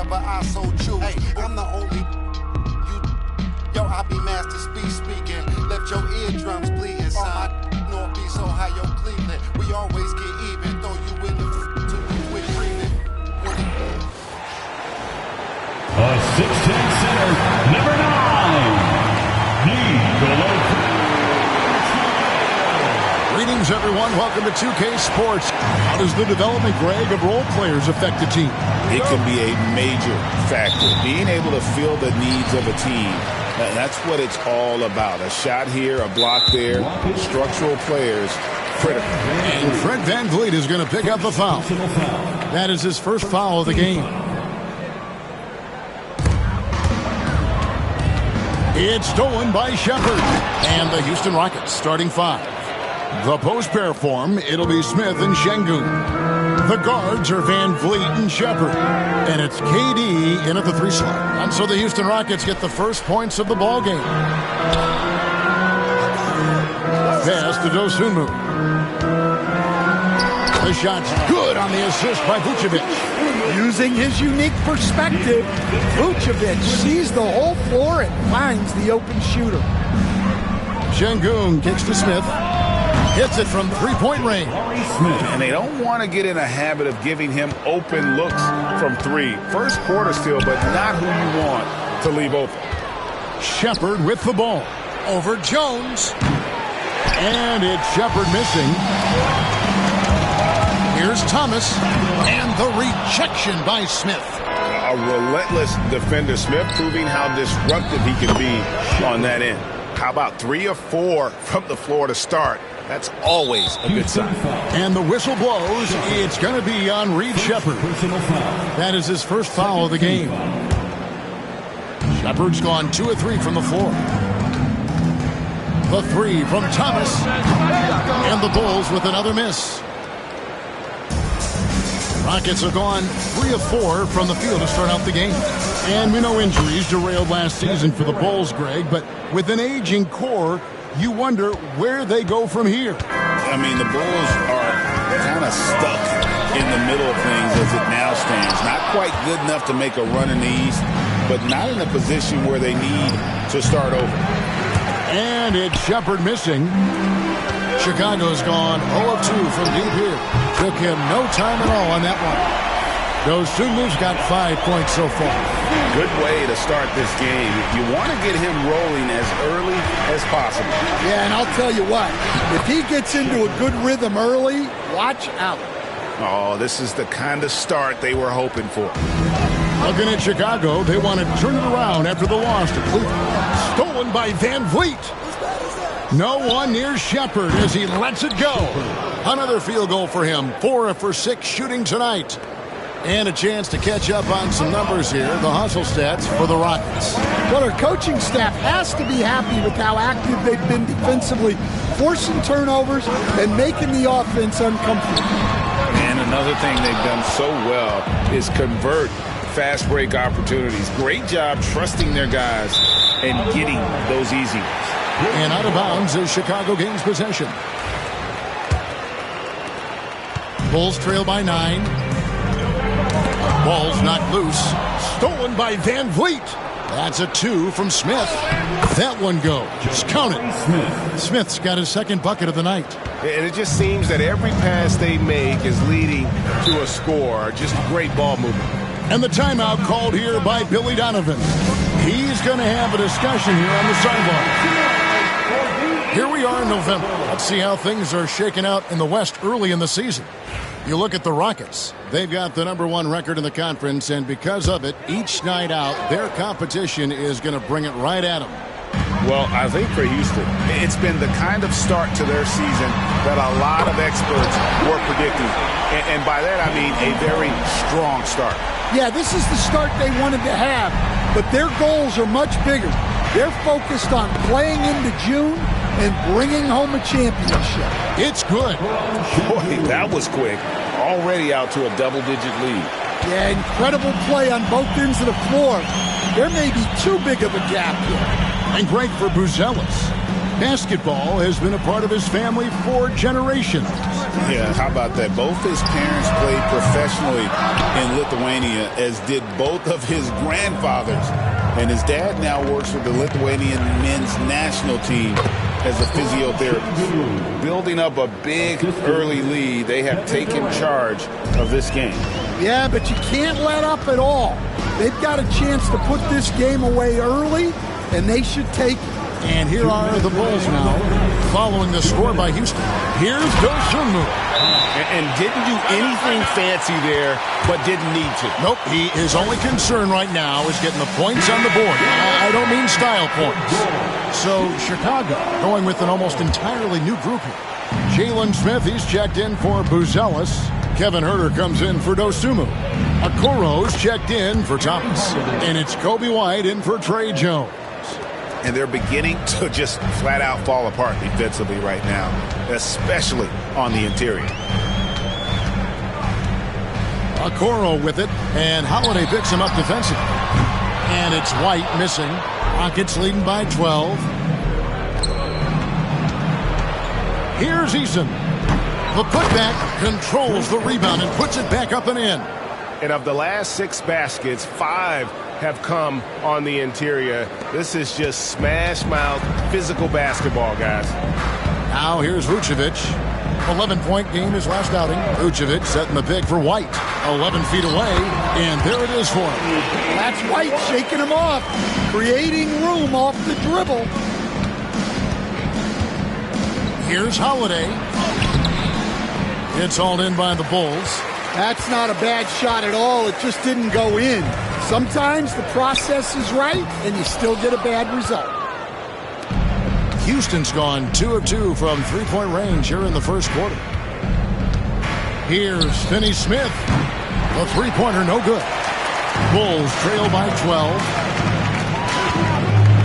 whatever I so choose. Hey, I'm the only yo, I be Master speaking. Left your eardrums bleeding, son. North Beach, Ohio, Cleveland. We always get even. Throw you in the too quick breathing. 6'10" center, number 9, Nikola. Greetings, everyone. Welcome to 2K Sports. How does the development, Greg, of role players affect a team? It can be a major factor. Being able to fill the needs of a team, that's what it's all about. A shot here, a block there, structural players, critical. And Fred VanVleet is going to pick up the foul. That is his first foul of the game. It's stolen by Shepard. And the Houston Rockets starting 5. The post pair form, it'll be Smith and Şengün. The guards are VanVleet and Shepard. And it's KD in at the 3 slot. And so the Houston Rockets get the first points of the ball game. Pass to Dosunmu. The shot's good on the assist by Vucevic. Using his unique perspective, Vucevic sees the whole floor and finds the open shooter. Şengün kicks to Smith. Hits it from three-point range. And they don't want to get in a habit of giving him open looks from 3. First quarter still, but not who you want to leave open. Shepard with the ball. Over Jones. And it's Shepard missing. Here's Thomas. And the rejection by Smith. A relentless defender. Smith proving how disruptive he can be on that end. How about 3 of 4 from the floor to start? That's always a good sign. And the whistle blows. It's going to be on Reed Shepard. That is his first foul of the game. Shepard's gone 2 of 3 from the floor. The 3 from Thomas. And the Bulls with another miss. Rockets have gone 3 of 4 from the field to start out the game. And we know injuries derailed last season for the Bulls, Greg, but with an aging core, you wonder where they go from here. I mean, the Bulls are kind of stuck in the middle of things as it now stands. Not quite good enough to make a run in the East, but not in a position where they need to start over. And it's Shepard missing. Chicago's gone 0 of 2 from deep here. Took him no time at all on that one. Dosunmu's got 5 points so far. Good way to start this game. You want to get him rolling as early as possible. Yeah, and I'll tell you what, if he gets into a good rhythm early, watch out. Oh, this is the kind of start they were hoping for. Looking at Chicago, they want to turn it around after the loss to Cleveland. Stolen by VanVleet. No one near Shepard as he lets it go. Another field goal for him. 4 for 6 shooting tonight. And a chance to catch up on some numbers here. The hustle stats for the Rockets. Well, our coaching staff has to be happy with how active they've been defensively, forcing turnovers and making the offense uncomfortable. And another thing they've done so well is convert fast break opportunities. Great job trusting their guys and getting those easy ones. And out of bounds as Chicago gains possession. Bulls trail by 9. Ball's knocked loose. Stolen by VanVleet. That's a 2 from Smith. That one goes. Just count it. Smith's got his second bucket of the night. And it just seems that every pass they make is leading to a score. Just great ball movement. And the timeout called here by Billy Donovan. He's going to have a discussion here on the sideline. Here we are in November. Let's see how things are shaking out in the West early in the season. You look at the Rockets. They've got the #1 record in the conference, and because of it, each night out, their competition is going to bring it right at them. Well, I think for Houston, it's been the kind of start to their season that a lot of experts were predicting. And by that, I mean a very strong start. Yeah, this is the start they wanted to have, but their goals are much bigger. They're focused on playing into June and bringing home a championship. It's good. Boy, that was quick. Already out to a double-digit lead. Yeah, incredible play on both ends of the floor. There may be too big of a gap here. And great for Buzelis. Basketball has been a part of his family for generations. Yeah, how about that? Both his parents played professionally in Lithuania, as did both of his grandfathers. And his dad now works with the Lithuanian men's national team as a physiotherapist. Building up a big early lead, they have taken charge of this game. Yeah, but you can't let up at all. They've got a chance to put this game away early, and they should take it. And here are the Bulls now, following the score by Houston. Here's Dosunmu. And didn't do anything fancy there, but didn't need to. Nope, his only concern right now is getting the points on the board. I don't mean style points. So Chicago going with an almost entirely new group here. Jalen Smith, he's checked in for Buzelis. Kevin Huerter comes in for Dosunmu. Okoro's checked in for Thomas. And it's Kobe White in for Trey Jones. And they're beginning to just flat out fall apart defensively right now, especially on the interior. Okoro with it, and Holiday picks him up defensively. And it's White missing. Rockets leading by 12. Here's Eason. The putback controls the rebound and puts it back up and in. And of the last 6 baskets, 5 have come on the interior. This is just smash mouth physical basketball, guys. Now here's Vucevic. 11-point game his last outing. Vucevic setting the pick for White. 11 feet away, and there it is for him. That's White shaking him off, creating room off the dribble. Here's Holiday. It's hauled in by the Bulls. That's not a bad shot at all. It just didn't go in. Sometimes the process is right, and you still get a bad result. Houston's gone 2 of 2 from three-point range here in the first quarter. Here's Finney-Smith. The three-pointer, no good. Bulls trail by 12.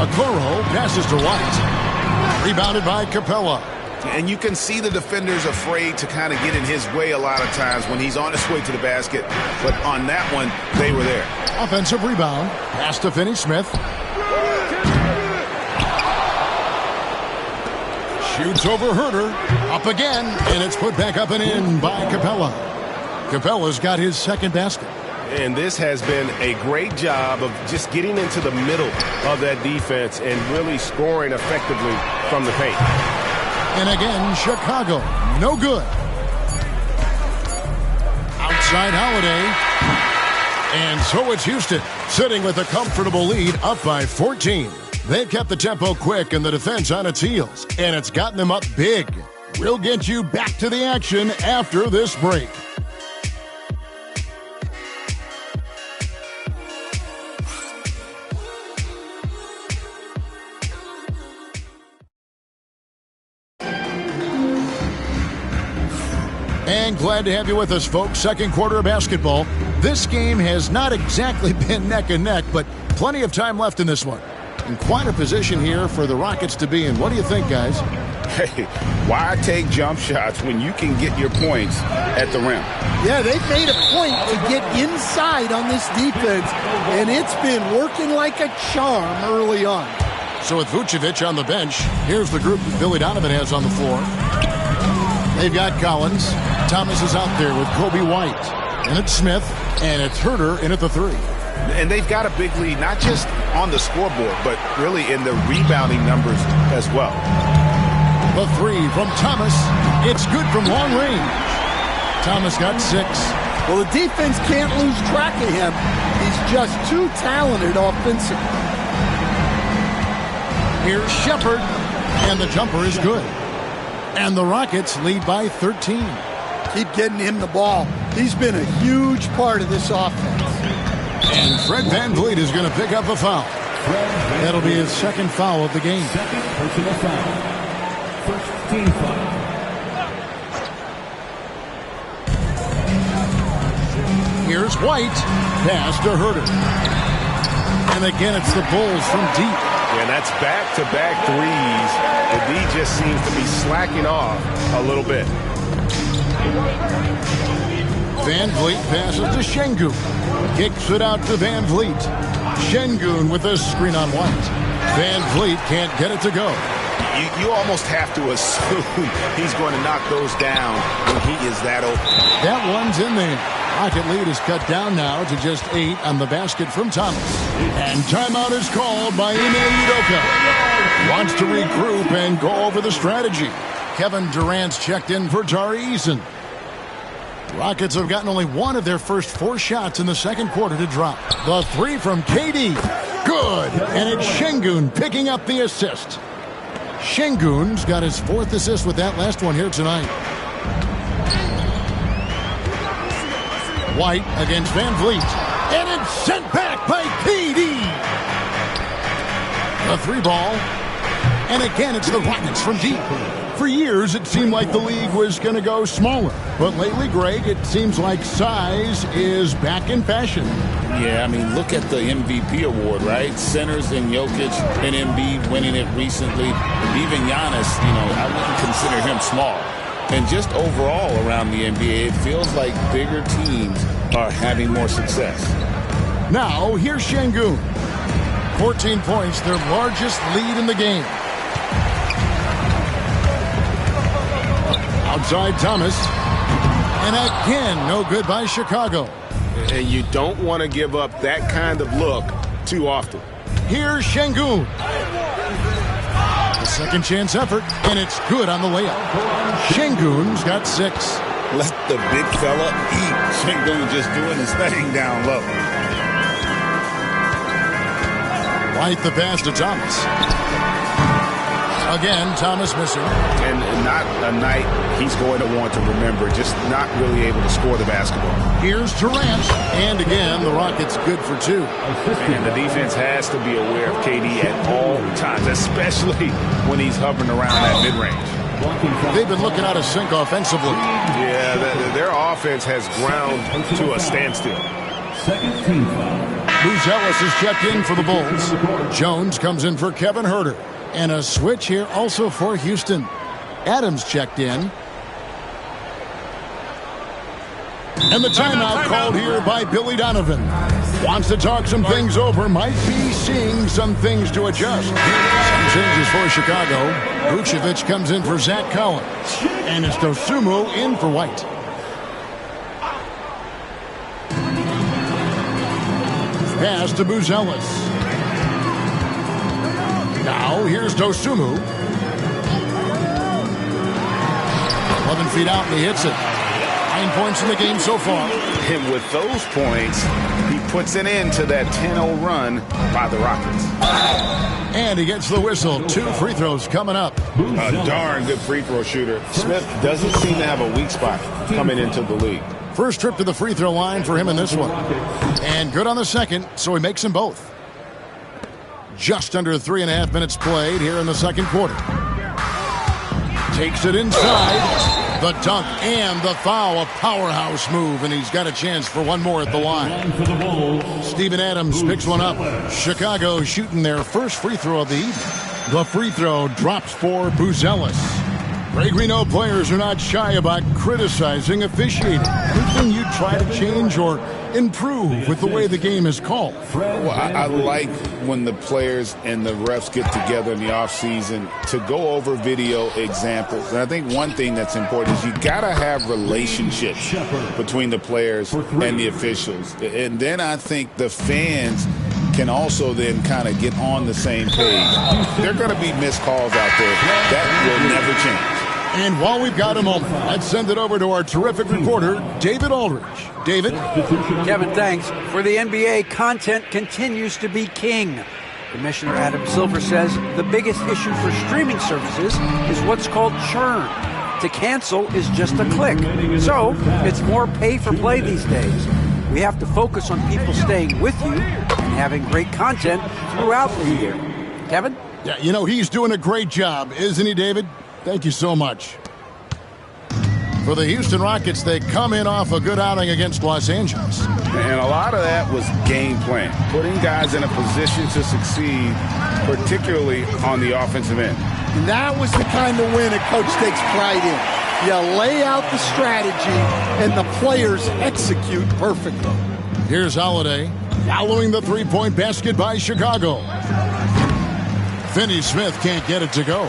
Okoro passes to White. Rebounded by Capella. And you can see the defenders afraid to kind of get in his way a lot of times when he's on his way to the basket. But on that one, they were there. Offensive rebound. Pass to Finney-Smith. Shoots over Huerter. Up again. And it's put back up and in by Capella. Capella's got his second basket. And this has been a great job of just getting into the middle of that defense and really scoring effectively from the paint. And again, Chicago, no good. Outside Holiday. And so it's Houston, sitting with a comfortable lead, up by 14. They've kept the tempo quick and the defense on its heels, and it's gotten them up big. We'll get you back to the action after this break. And glad to have you with us, folks. Second quarter of basketball. This game has not exactly been neck and neck, but plenty of time left in this one. In quite a position here for the Rockets to be in. What do you think, guys? Hey, why take jump shots when you can get your points at the rim? Yeah, they've made a point to get inside on this defense, and it's been working like a charm early on. So with Vucevic on the bench, here's the group that Billy Donovan has on the floor. They've got Collins. Thomas is out there with Kobe White. And it's Smith. And it's Huerter in at the 3. And they've got a big lead, not just on the scoreboard, but really in the rebounding numbers as well. The 3 from Thomas. It's good from long range. Thomas got 6. Well, the defense can't lose track of him. He's just too talented offensively. Here's Shepard. And the jumper is good. And the Rockets lead by 13. Keep getting him the ball. He's been a huge part of this offense. And Fred VanVleet is going to pick up a foul. That'll be his second foul of the game. Second personal foul. First team foul. Here's White. Pass to Huerter. And again, it's the Bulls from deep. And that's back-to-back threes. The D just seems to be slacking off a little bit. VanVleet passes to Şengün. Kicks it out to VanVleet. Şengün with a screen on White. VanVleet can't get it to go. You almost have to assume he's going to knock those down when he is that open. That one's in there. Rocket lead is cut down now to just 8 on the basket from Thomas. And timeout is called by Ime Udoka. Wants to regroup and go over the strategy. Kevin Durant's checked in for Tari Eason. Rockets have gotten only one of their first 4 shots in the second quarter to drop. The 3 from KD. Good. And it's Şengün picking up the assist. Şengün's got his 4th assist with that last one here tonight. White against Van Vliet. And it's sent back by KD. The 3 ball. And again, it's the Rockets from deep. For years, it seemed like the league was going to go smaller. But lately, Greg, it seems like size is back in fashion. Yeah, I mean, look at the MVP award, right? Centers and Jokic and Embiid winning it recently. Even Giannis, I wouldn't consider him small. And just overall around the NBA, it feels like bigger teams are having more success. Now, here's Şengün. 14 points, their largest lead in the game. Outside Thomas. And again, no good by Chicago. And you don't want to give up that kind of look too often. Here's Şengün. The second chance effort, and it's good on the layup. Şengün's got 6. Let the big fella eat. Şengün just doing his thing down low. White the pass to Thomas. Again, Thomas missing. And not a night he's going to want to remember, just not really able to score the basketball. Here's Durant. And again, the Rockets good for 2. And the defense has to be aware of KD at all times, especially when he's hovering around that mid-range. They've been looking out of sync offensively. Yeah, their offense has ground to a standstill. Second team foul. Buzelis is checked in for the Bulls. Jones comes in for Kevin Huerter. And a switch here also for Houston. Adams checked in. And the timeout called here by Billy Donovan. Wants to talk some things over. Might be seeing some things to adjust. Some changes for Chicago. Vucevic comes in for Zach Collins. And it's Dosunmu in for White. Pass to Buzelis. Now, here's Dosunmu. 11 feet out, and he hits it. 9 points in the game so far. And with those points, he puts an end to that 10-0 run by the Rockets. And he gets the whistle. 2 free throws coming up. A darn good free throw shooter. Smith doesn't seem to have a weak spot coming into the league. First trip to the free throw line for him in this one. And good on the second, so he makes them both. Just under 3.5 minutes played here in the second quarter. Takes it inside. The dunk and the foul. A powerhouse move, and he's got a chance for one more at the line. Steven Adams picks one up. Chicago shooting their first free throw of the evening. The free throw drops for Buzelis. Greg, we know players are not shy about criticizing officiating. Anything you try to change or improve with the way the game is called? Well, I like when the players and the refs get together in the offseason to go over video examples. And I think one thing that's important is you got to have relationships between the players and the officials. And then I think the fans can also then kind of get on the same page. There are going to be missed calls out there. That will never change. And while we've got a moment, let's send it over to our terrific reporter, David Aldridge. David? Kevin, thanks. For the NBA, content continues to be king. Commissioner Adam Silver says the biggest issue for streaming services is what's called churn. To cancel is just a click. So, it's more pay for play these days. We have to focus on people staying with you and having great content throughout the year. Kevin? Yeah, you know, he's doing a great job, isn't he, David? Thank you so much. For the Houston Rockets, they come in off a good outing against Los Angeles. And a lot of that was game plan, putting guys in a position to succeed, particularly on the offensive end. And that was the kind of win a coach takes pride in. You lay out the strategy, and the players execute perfectly. Here's Holiday, following the three-point basket by Chicago. Finney Smith can't get it to go.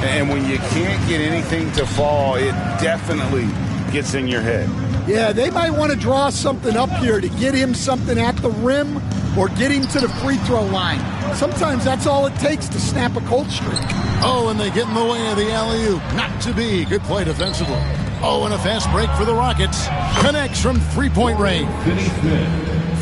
And when you can't get anything to fall, it definitely gets in your head. Yeah, they might want to draw something up here to get him something at the rim or get him to the free throw line. Sometimes that's all it takes to snap a cold streak. Oh, and they get in the way of the alley-oop. Not to be. Good play defensively. Oh, and a fast break for the Rockets. Connects from three-point range.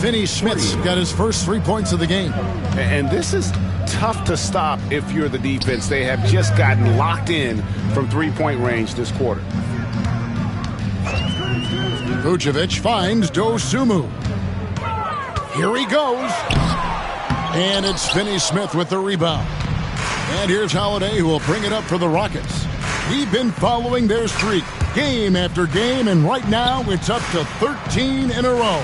Finney Smith's got his first 3 points of the game. And this is tough to stop if you're the defense. They have just gotten locked in from three-point range this quarter. Vucevic finds Dosunmu. Here he goes. And it's Finney Smith with the rebound. And here's Holiday, who will bring it up for the Rockets. We've been following their streak game after game, and right now it's up to 13 in a row.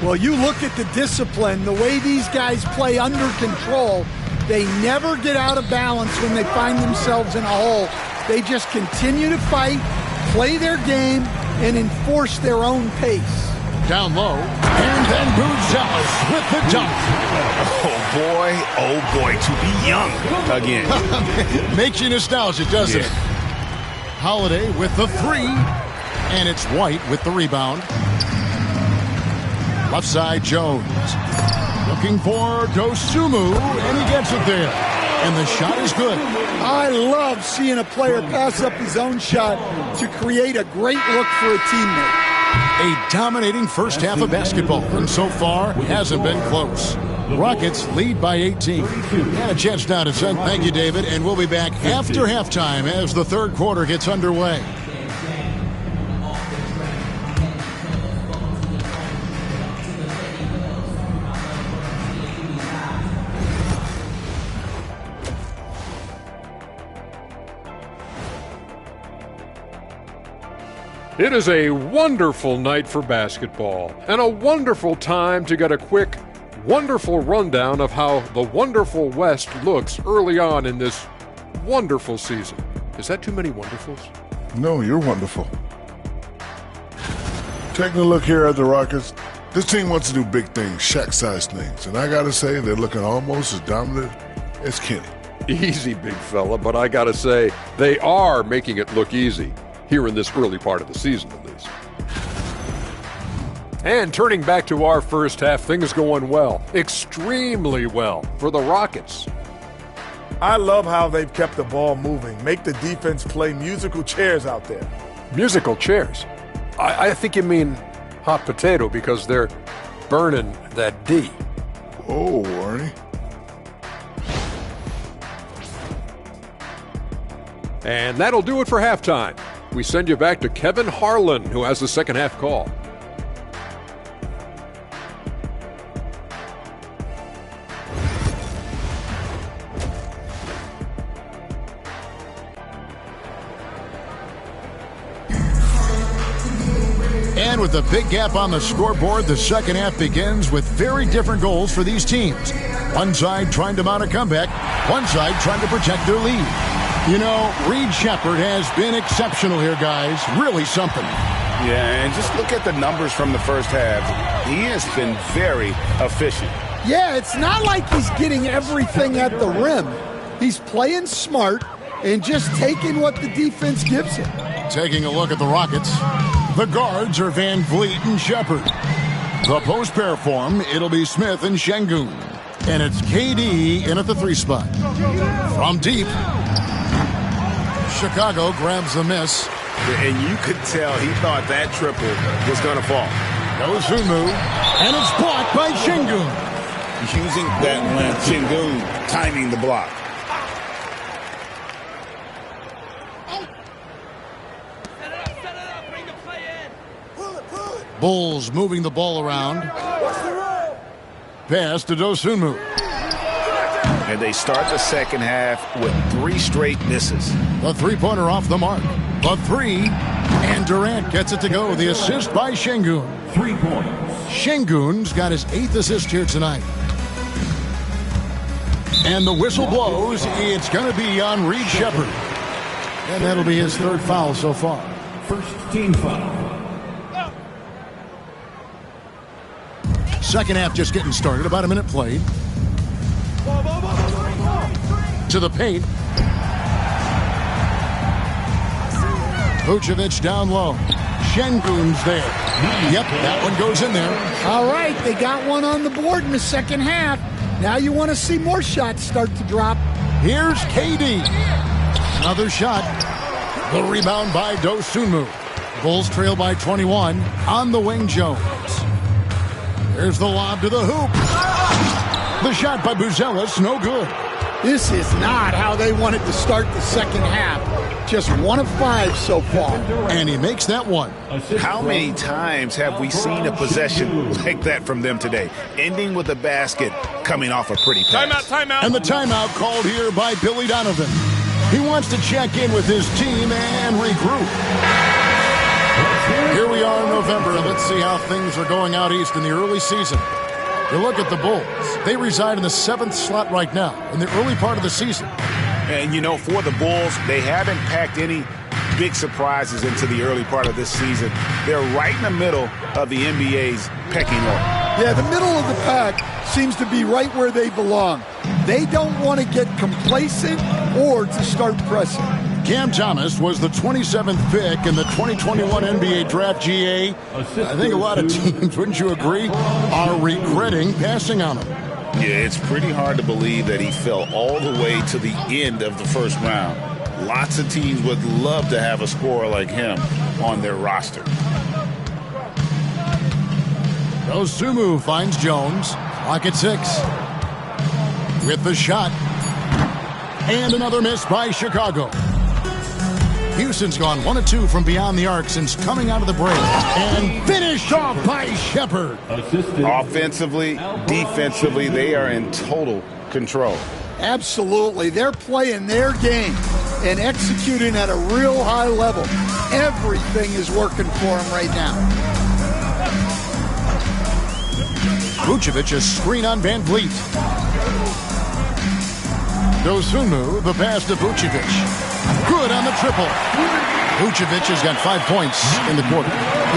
Well, you look at the discipline, the way these guys play under control. They never get out of balance when they find themselves in a hole. They just continue to fight, play their game, and enforce their own pace. Down low, and then Buzelis with the dunk. Oh boy, to be young again. Makes you nostalgic, doesn't it? Holiday with the three, and it's White with the rebound. Left side, Jones. Looking for Dosunmu, and he gets it there. And the shot is good. I love seeing a player pass up his own shot to create a great look for a teammate. A dominating first half of basketball, and so far hasn't been close. Rockets lead by 18. And a chance now to send. Thank you, David, and we'll be back after halftime as the third quarter gets underway. It is a wonderful night for basketball and a wonderful time to get a quick, wonderful rundown of how the wonderful West looks early on in this wonderful season. Is that too many wonderfuls? No, you're wonderful. Taking a look here at the Rockets, this team wants to do big things, Shaq-sized things, and I gotta say they're looking almost as dominant as Kenny. Easy, big fella, but I gotta say they are making it look easy. Here in this early part of the season, at least. And turning back to our first half, things going well, extremely well for the Rockets. I love how they've kept the ball moving, make the defense play musical chairs out there. Musical chairs? I think you mean hot potato because they're burning that D. Oh, Arnie. And that'll do it for halftime. We send you back to Kevin Harlan, who has the second half call. And with a big gap on the scoreboard, the second half begins with very different goals for these teams. One side trying to mount a comeback, one side trying to protect their lead. You know, Reed Sheppard has been exceptional here, guys. Really something. Yeah, and just look at the numbers from the first half. He has been very efficient. Yeah, it's not like he's getting everything at the rim. He's playing smart and just taking what the defense gives him. Taking a look at the Rockets. The guards are Van Vliet and Sheppard. The post pair form, it'll be Smith and Şengün. And it's KD in at the three spot. From deep, Chicago grabs the miss. And you could tell he thought that triple was going to fall. Dosunmu, and it's blocked by Şengün. Using that length, Şengün timing the block. Bulls moving the ball around. Pass to Dosunmu. And they start the second half with 3 straight misses. The three-pointer off the mark. The three, and Durant gets it to go. The assist by Şengün. 3 points. Şengün's got his 8th assist here tonight. And the whistle blows. It's going to be on Reed Sheppard. And that'll be his 3rd foul so far. First team foul. Second half just getting started. About a minute played. to the paint. Vucevic down low. Şengün's there. Yep, that one goes in there. All right, they got one on the board in the second half. Now you want to see more shots start to drop. Here's KD. Another shot. The rebound by Dosunmu. Bulls trail by 21. On the wing, Jones. There's the lob to the hoop. The shot by Buzelis, no good. This is not how they wanted to start the second half. Just 1 of 5 so far. And he makes that one. How many times have we seen a possession like that from them today? Ending with a basket, coming off a pretty pass. Timeout. And the timeout called here by Billy Donovan. He wants to check in with his team and regroup. Here we are in November, and let's see how things are going out east in the early season. You look at the Bulls. They reside in the 7th slot right now in the early part of the season. And, you know, for the Bulls, they haven't packed any big surprises into the early part of this season. They're right in the middle of the NBA's pecking order. Yeah, the middle of the pack seems to be right where they belong. They don't want to get complacent or to start pressing. Cam Thomas was the 27th pick in the 2021 NBA Draft. GA. I think a lot of teams, wouldn't you agree, are regretting passing on him. Yeah, it's pretty hard to believe that he fell all the way to the end of the first round. Lots of teams would love to have a scorer like him on their roster. Dosunmu finds Jones. Clock at 6. With the shot. And another miss by Chicago. Houston's gone 1 of 2 from beyond the arc since coming out of the break. And finished off by Shepherd. Offensively, defensively, they are in total control. Absolutely. They're playing their game and executing at a real high level. Everything is working for them right now. Vucevic, a screen on Van Vliet. Dosunmu, the pass to Vucevic. Good on the triple. Vucevic has got 5 points in the quarter.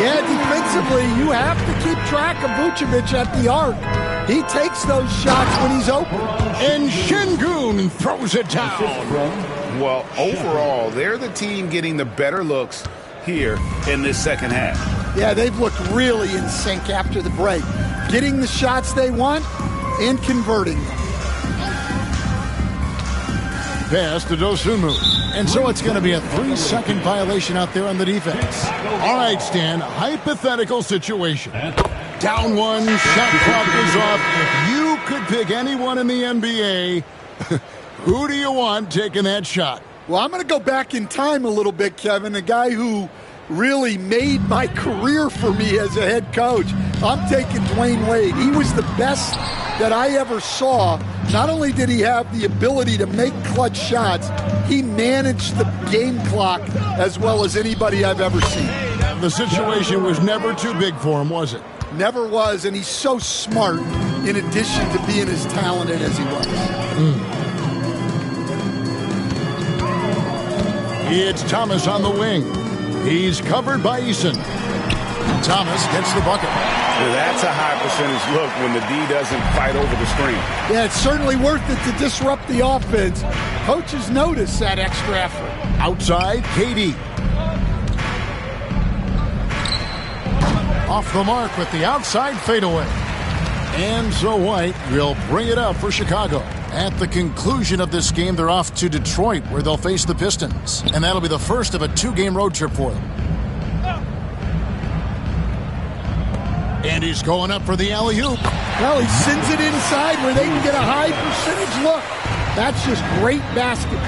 Yeah, defensively, you have to keep track of Vucevic at the arc. He takes those shots when he's open. And Şengün throws it down. Well, overall, they're the team getting the better looks here in this second half. Yeah, they've looked really in sync after the break. Getting the shots they want and converting them. Pass to Dosunmu. And so it's going to be a 3-second violation out there on the defense. All right, Stan, hypothetical situation. Down 1, shot clock is off. If you could pick anyone in the NBA, who do you want taking that shot? Well, I'm going to go back in time a little bit, Kevin. A guy who really made my career for me as a head coach. I'm taking Dwayne Wade. He was the best that I ever saw. Not only did he have the ability to make clutch shots, he managed the game clock as well as anybody I've ever seen. The situation was never too big for him, was it? Never was, and he's so smart in addition to being as talented as he was. It's Thomas on the wing. He's covered by Eason. Thomas gets the bucket. Well, that's a high percentage look when the D doesn't fight over the screen. Yeah, it's certainly worth it to disrupt the offense. Coaches notice that extra effort. Outside, KD. Off the mark with the outside fadeaway. And so White will bring it up for Chicago. At the conclusion of this game, they're off to Detroit, where they'll face the Pistons. And that'll be the first of a 2-game road trip for them. And he's going up for the alley-oop. Well, he sends it inside where they can get a high percentage look. That's just great basketball.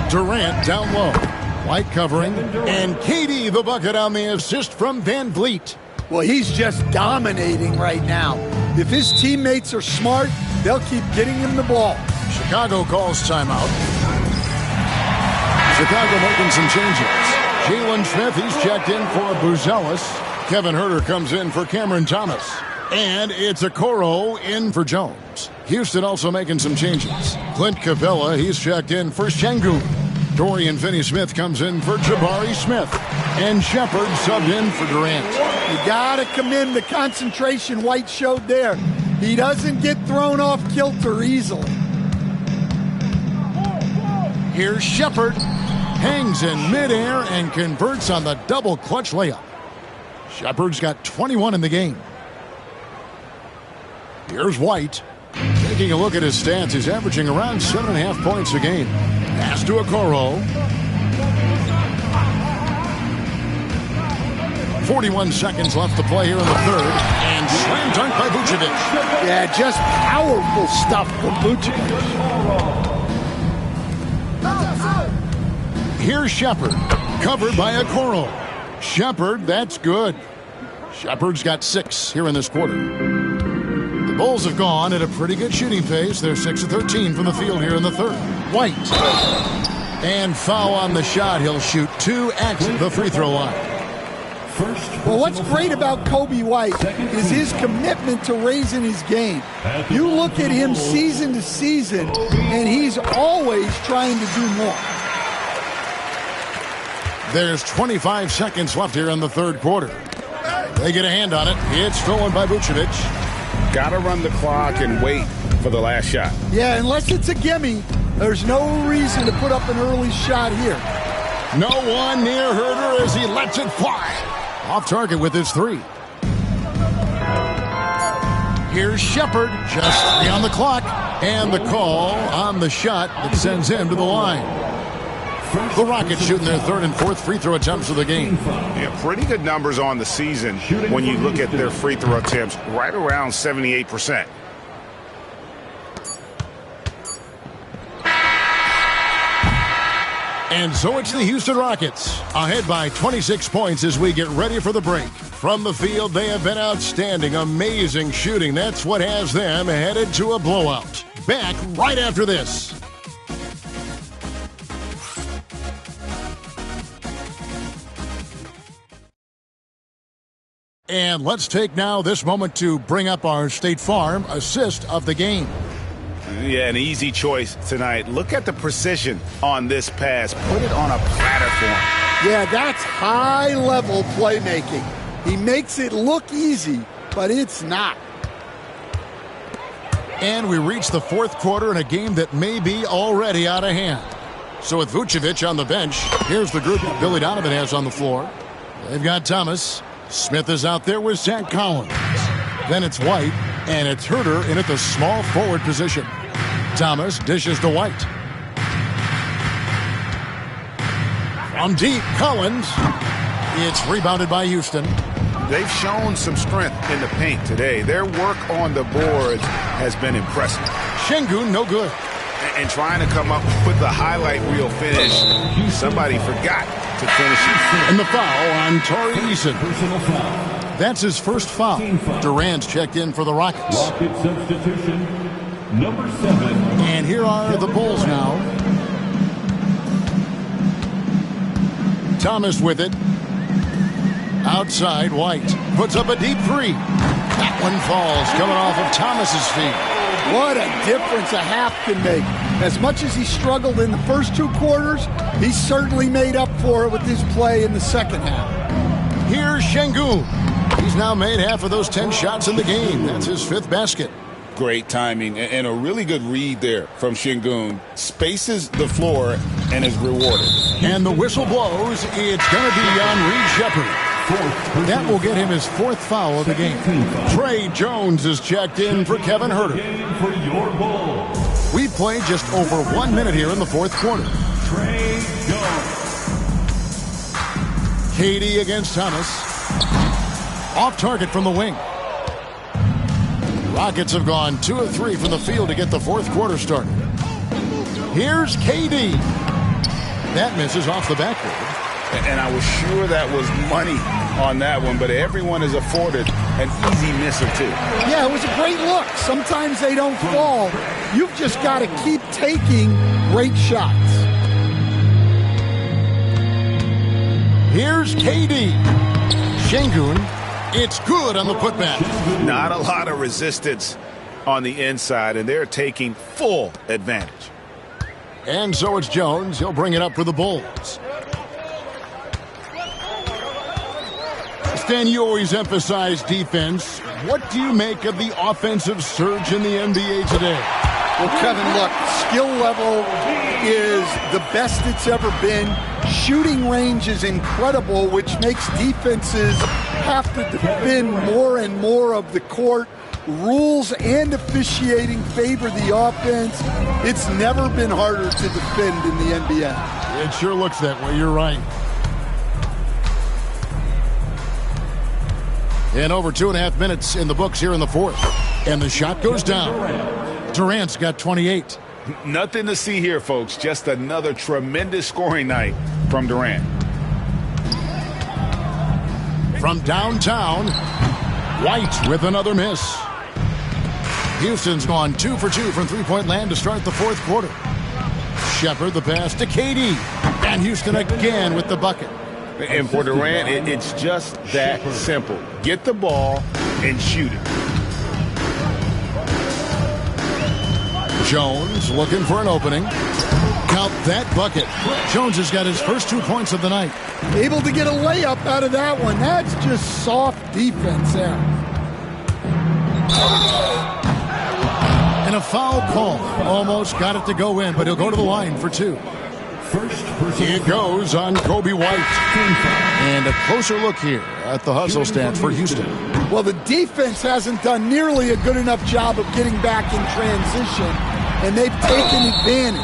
Durant down low. White covering. And KD the bucket on the assist from Van Vliet. Well, he's just dominating right now. If his teammates are smart, they'll keep getting him the ball. Chicago calls timeout. Chicago making some changes. Jalen Smith, he's checked in for Buzelis. Kevin Huerter comes in for Cameron Thomas. And it's Okoro in for Jones. Houston also making some changes. Clint Capella, he's checked in for Şengün. Dorian Finney-Smith comes in for Jabari Smith. And Shepherd subbed in for Durant. You got to commend the concentration White showed there. He doesn't get thrown off kilter easily. Here's Shepard. Hangs in midair and converts on the double clutch layup. Shepard's got 21 in the game. Here's White. Taking a look at his stats, he's averaging around 7.5 points a game. Pass to Okoro. 41 seconds left to play here in the third. And slam dunk by Vucevic. Yeah, just powerful stuff from Vucevic. Here's Shepard. Covered by Okoro. Shepard, that's good. Shepard's got 6 here in this quarter. The Bulls have gone at a pretty good shooting pace. They're 6 of 13 from the field here in the third. White. And foul on the shot. He'll shoot 2 at the free throw line. Well, what's great about Coby White is his commitment to raising his game. You look at him season to season, and he's always trying to do more. There's 25 seconds left here in the third quarter. They get a hand on it. It's stolen by Vucevic. Got to run the clock and wait for the last shot. Yeah, unless it's a gimme, there's no reason to put up an early shot here. No one near Herder as he lets it fly. Off target with his 3. Here's Shepard. Just 3 on the clock. And the call on the shot that sends him to the line. The Rockets shooting their 3rd and 4th free throw attempts of the game. Yeah, pretty good numbers on the season when you look at their free throw attempts, right around 78%. And so it's the Houston Rockets, ahead by 26 points as we get ready for the break. From the field, they have been outstanding, amazing shooting. That's what has them headed to a blowout. Back right after this. And let's take now this moment to bring up our State Farm assist of the game. Yeah, an easy choice tonight. Look at the precision on this pass. Put it on a platter for him. Yeah, that's high-level playmaking. He makes it look easy, but it's not. And we reach the 4th quarter in a game that may be already out of hand. So with Vucevic on the bench, here's the group that Billy Donovan has on the floor. They've got Thomas. Smith is out there with Zach Collins. Then it's White, and it's Herder in at the small forward position. Thomas dishes to White. From deep, Collins. It's rebounded by Houston. They've shown some strength in the paint today. Their work on the boards has been impressive. Şengün, no good. And trying to come up with the highlight reel finish, somebody forgot to finish it. And the foul on Tari Eason. That's his first foul. Durant's checked in for the Rockets. Rocket substitution, number 7. And here are the Bulls now. Thomas with it. Outside, White puts up a deep 3. That one falls, coming off of Thomas's feet. What a difference a half can make. As much as he struggled in the first 2 quarters, he certainly made up for it with his play in the second half. Here's Şengün. He's now made half of those 10 shots in the game. That's his 5th basket. Great timing and a really good read there from Şengün. Spaces the floor and is rewarded. And the whistle blows. It's going to be on Reed Shepard. That will get him his 4th foul of the game. Trey Jones is checked in for Kevin Herder. We've played just over 1 minute here in the 4th quarter. Trey Jones. KD against Thomas. Off target from the wing. Rockets have gone 2 of 3 from the field to get the 4th quarter started. Here's KD. That misses off the backboard. And I was sure that was money on that one, but everyone is afforded an easy miss or 2. Yeah, it was a great look. Sometimes they don't fall. You've just got to keep taking great shots. Here's KD. Şengün. It's good on the putback. Not a lot of resistance on the inside, and they're taking full advantage. And so it's Jones. He'll bring it up for the Bulls. Stan, you always emphasize defense. What do you make of the offensive surge in the NBA today? Well, Kevin, look, skill level is the best it's ever been. Shooting range is incredible, which makes defenses have to defend more and more of the court. Rules and officiating favor the offense. It's never been harder to defend in the NBA. It sure looks that way. You're right. And over 2.5 minutes in the books here in the fourth. And the shot goes down. Durant's got 28. Nothing to see here, folks. Just another tremendous scoring night from Durant. From downtown, White with another miss. Houston's gone 2 for 2 from three-point land to start the fourth quarter. Shepherd the pass to KD. And Houston again with the bucket. And for Durant, it's just that simple. Get the ball and shoot it. Jones looking for an opening. Count that bucket. Jones has got his first 2 points of the night. Able to get a layup out of that one. That's just soft defense there. And a foul call. Almost got it to go in, but he'll go to the line for 2. It goes on Kobe White. And a closer look here at the hustle stance for Houston. Well, the defense hasn't done nearly a good enough job of getting back in transition, and they've taken advantage,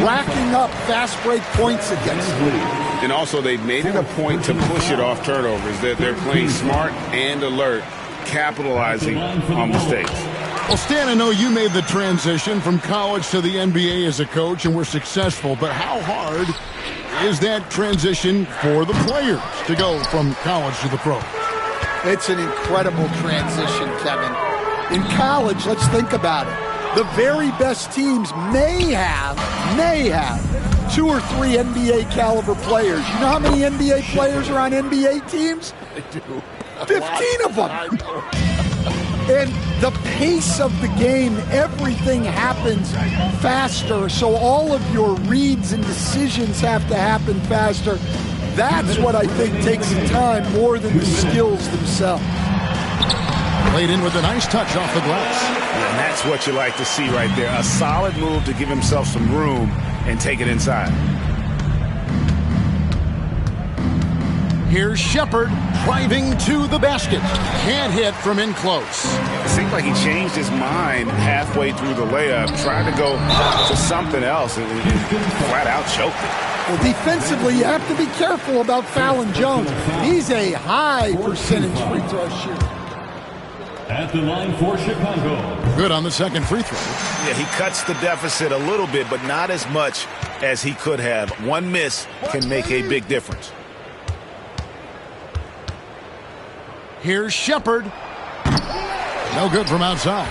racking up fast break points against them. And also, they've made it a point to push it off turnovers. They're playing smart and alert, capitalizing on mistakes. Well, Stan, I know you made the transition from college to the NBA as a coach and were successful, but how hard is that transition for the players to go from college to the pro? It's an incredible transition, Kevin. In college, let's think about it. The very best teams may have 2 or 3 NBA caliber players. You know how many NBA players are on NBA teams? They do. 15 of them. And the pace of the game, everything happens faster. So all of your reads and decisions have to happen faster. That's what I think takes the time more than the skills themselves. Played in with a nice touch off the glass. And that's what you like to see right there. A solid move to give himself some room and take it inside. Here's Shepherd driving to the basket. Can't hit from in close. It seemed like he changed his mind halfway through the layup, tried to go to something else, and flat out choked it. Well, defensively, you have to be careful about fouling Jones. He's a high percentage free throw shooter. At the line for Chicago. Good on the second free throw. Yeah, he cuts the deficit a little bit, but not as much as he could have. One miss can make a big difference. Here's Shepherd. No good from outside.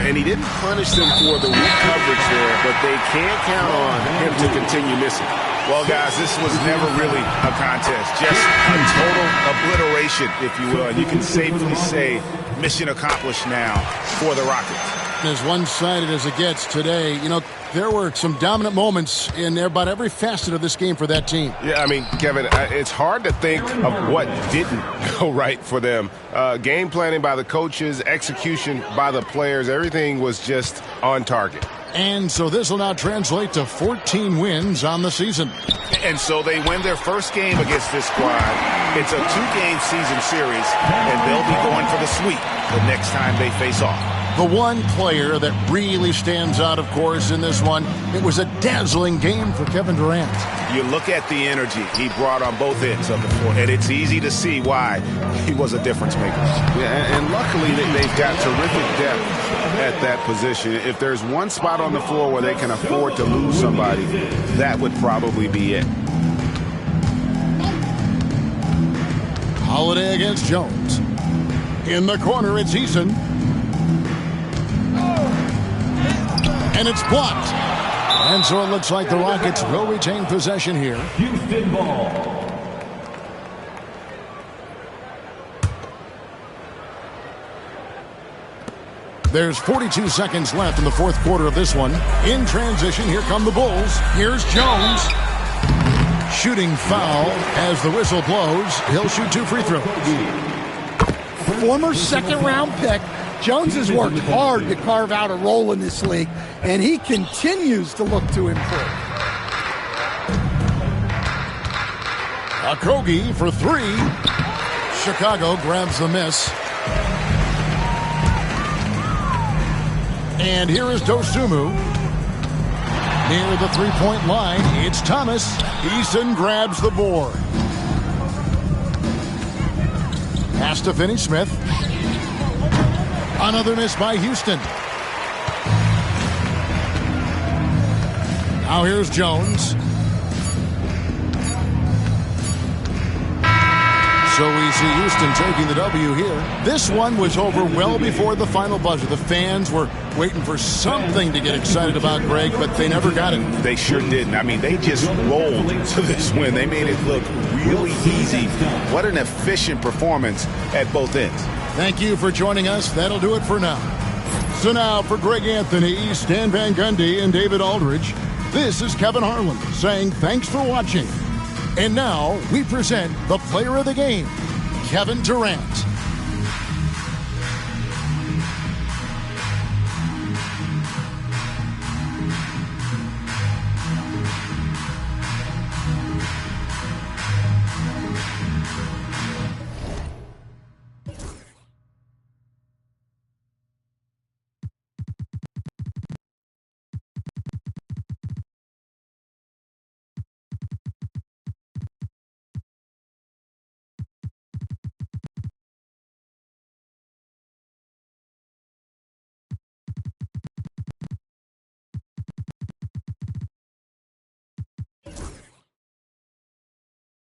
And he didn't punish them for the weak coverage there, but they can't count on him to continue missing. Well, guys, this was never really a contest. Just a total obliteration, if you will. And you can safely say mission accomplished now for the Rockets. As one-sided as it gets today, you know, there were some dominant moments in about every facet of this game for that team. Yeah, I mean, Kevin, it's hard to think of what didn't go right for them. Game planning by the coaches, execution by the players, everything was just on target. And so this will now translate to 14 wins on the season. And so they win their first game against this squad. It's a 2-game season series, and they'll be going for the sweep the next time they face off. The one player that really stands out, of course, in this one, it was a dazzling game for Kevin Durant. You look at the energy he brought on both ends of the floor, and it's easy to see why he was a difference maker. Yeah, and luckily they've got terrific depth at that position. If there's one spot on the floor where they can afford to lose somebody, that would probably be it. Holiday against Jones. In the corner, it's Eason. And it's blocked. And so it looks like the Rockets will retain possession here. Houston ball. There's 42 seconds left in the fourth quarter of this one. In transition, here come the Bulls. Here's Jones. Shooting foul as the whistle blows. He'll shoot 2 free throws. Former second-round pick, Jones has worked hard to carve out a role in this league, and he continues to look to improve. Okogie for 3. Chicago grabs the miss. And here is Dosunmu. Near the three-point line, it's Thomas. Easton grabs the board. Pass to Finney-Smith. Another miss by Houston. Now here's Jones. So we see Houston taking the W here. This one was over well before the final buzzer. The fans were waiting for something to get excited about, Greg, but they never got it. They sure didn't. I mean, they just rolled to this win. They made it look really easy. What an efficient performance at both ends. Thank you for joining us. That'll do it for now. So now for Greg Anthony, Stan Van Gundy, and David Aldridge, this is Kevin Harlan saying thanks for watching. And now we present the player of the game, Kevin Durant.